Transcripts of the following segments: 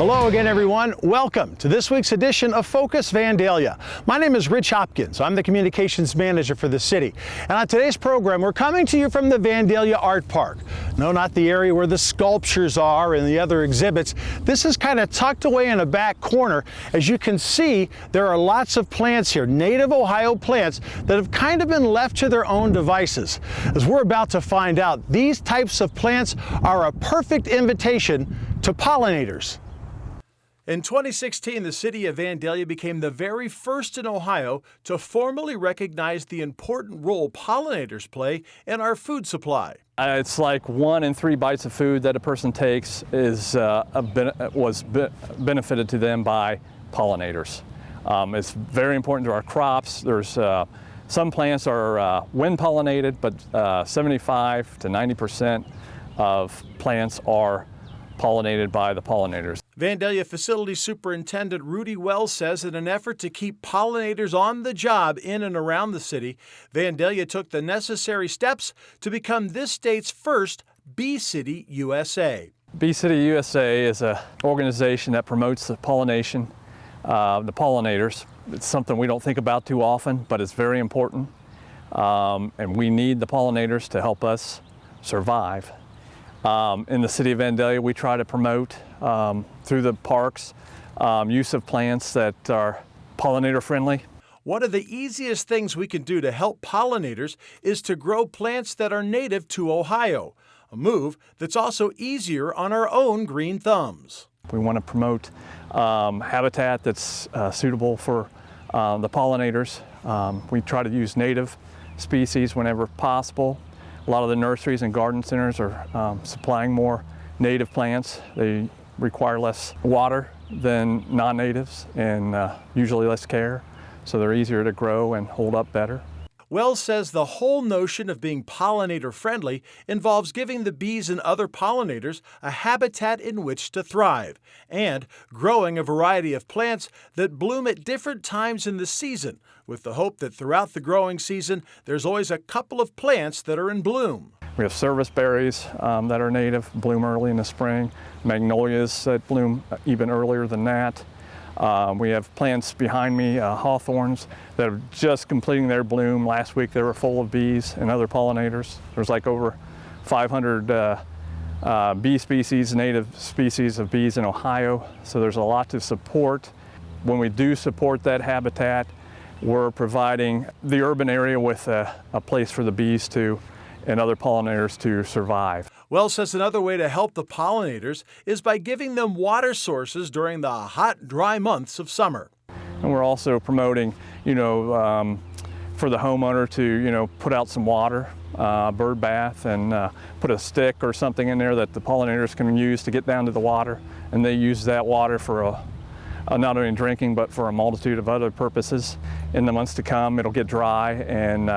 Hello again, everyone. Welcome to this week's edition of Focus Vandalia. My name is Rich Hopkins. I'm the communications manager for the city. And on today's program, we're coming to you from the Vandalia Art Park. No, not the area where the sculptures are and the other exhibits. This is kind of tucked away in a back corner. As you can see, there are lots of plants here, native Ohio plants that have kind of been left to their own devices. As we're about to find out, these types of plants are a perfect invitation to pollinators. In 2016, the city of Vandalia became the very first in Ohio to formally recognize the important role pollinators play in our food supply. It's like 1 in 3 bites of food that a person takes is benefited to them by pollinators. It's very important to our crops. There's some plants are wind pollinated, but 75 to 90% of plants are pollinated by the pollinators. Vandalia Facility Superintendent Rudy Wells says in an effort to keep pollinators on the job in and around the city, Vandalia took the necessary steps to become this state's first Bee City USA. Bee City USA is an organization that promotes the pollination, the pollinators. It's something we don't think about too often, but it's very important. And we need the pollinators to help us survive. In the city of Vandalia, we try to promote through the parks use of plants that are pollinator friendly. One of the easiest things we can do to help pollinators is to grow plants that are native to Ohio, a move that's also easier on our own green thumbs. We want to promote habitat that's suitable for the pollinators. We try to use native species whenever possible. A lot of the nurseries and garden centers are supplying more native plants. They require less water than non-natives and usually less care, so they're easier to grow and hold up better. Wells says the whole notion of being pollinator friendly involves giving the bees and other pollinators a habitat in which to thrive and growing a variety of plants that bloom at different times in the season, with the hope that throughout the growing season there's always a couple of plants that are in bloom. We have service berries that are native, bloom early in the spring, magnolias that bloom even earlier than that. We have plants behind me, hawthorns, that are just completing their bloom. Last week they were full of bees and other pollinators. There's like over 500 bee species, native species of bees in Ohio, so there's a lot to support. When we do support that habitat, we're providing the urban area with a place for the bees and other pollinators to survive. Wells says another way to help the pollinators is by giving them water sources during the hot, dry months of summer. And we're also promoting, for the homeowner to, put out some water, bird bath, and put a stick or something in there that the pollinators can use to get down to the water. And they use that water for not only drinking, but for a multitude of other purposes. In the months to come, it'll get dry, and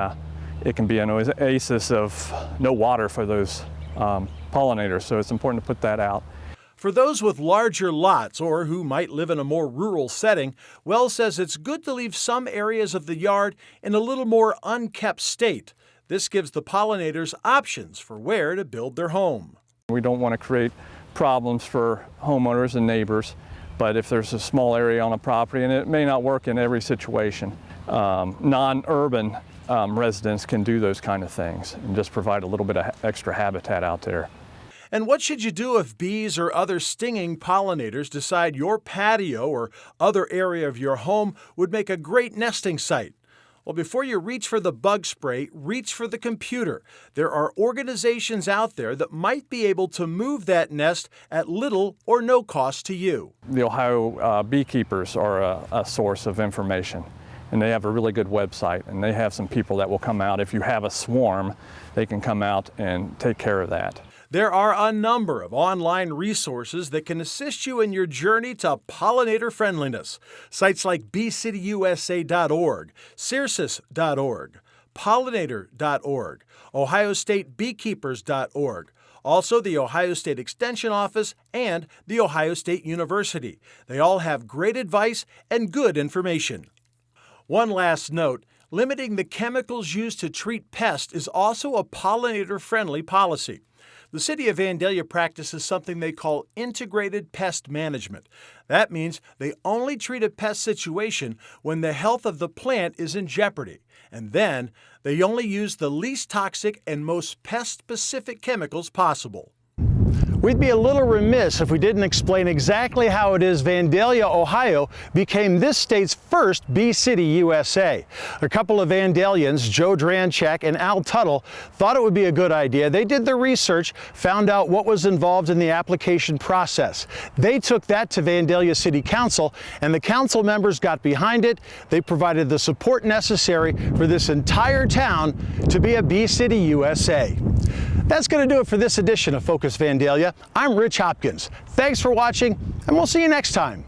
it can be an oasis of no water for those pollinators, so it's important to put that out. For those with larger lots or who might live in a more rural setting, Wells says it's good to leave some areas of the yard in a little more unkept state. This gives the pollinators options for where to build their home. We don't want to create problems for homeowners and neighbors, but if there's a small area on a property, and it may not work in every situation, non-urban residents can do those kind of things and just provide a little bit of extra habitat out there. And what should you do if bees or other stinging pollinators decide your patio or other area of your home would make a great nesting site? Well, before you reach for the bug spray, reach for the computer. There are organizations out there that might be able to move that nest at little or no cost to you. The Ohio beekeepers are a source of information, and they have a really good website, and they have some people that will come out. If you have a swarm, they can come out and take care of that. There are a number of online resources that can assist you in your journey to pollinator friendliness. Sites like beecityusa.org, cirsus.org, pollinator.org, ohiostatebeekeepers.org, also the Ohio State Extension Office and the Ohio State University. They all have great advice and good information. One last note, limiting the chemicals used to treat pests is also a pollinator-friendly policy. The city of Vandalia practices something they call integrated pest management. That means they only treat a pest situation when the health of the plant is in jeopardy. And then they only use the least toxic and most pest-specific chemicals possible. We'd be a little remiss if we didn't explain exactly how it is Vandalia, Ohio became this state's first Bee City, USA. A couple of Vandalians, Joe Dranchak and Al Tuttle, thought it would be a good idea. They did their research, found out what was involved in the application process. They took that to Vandalia City Council, and the council members got behind it. They provided the support necessary for this entire town to be a Bee City, USA. That's going to do it for this edition of Focus Vandalia. I'm Rich Hopkins. Thanks for watching, and we'll see you next time.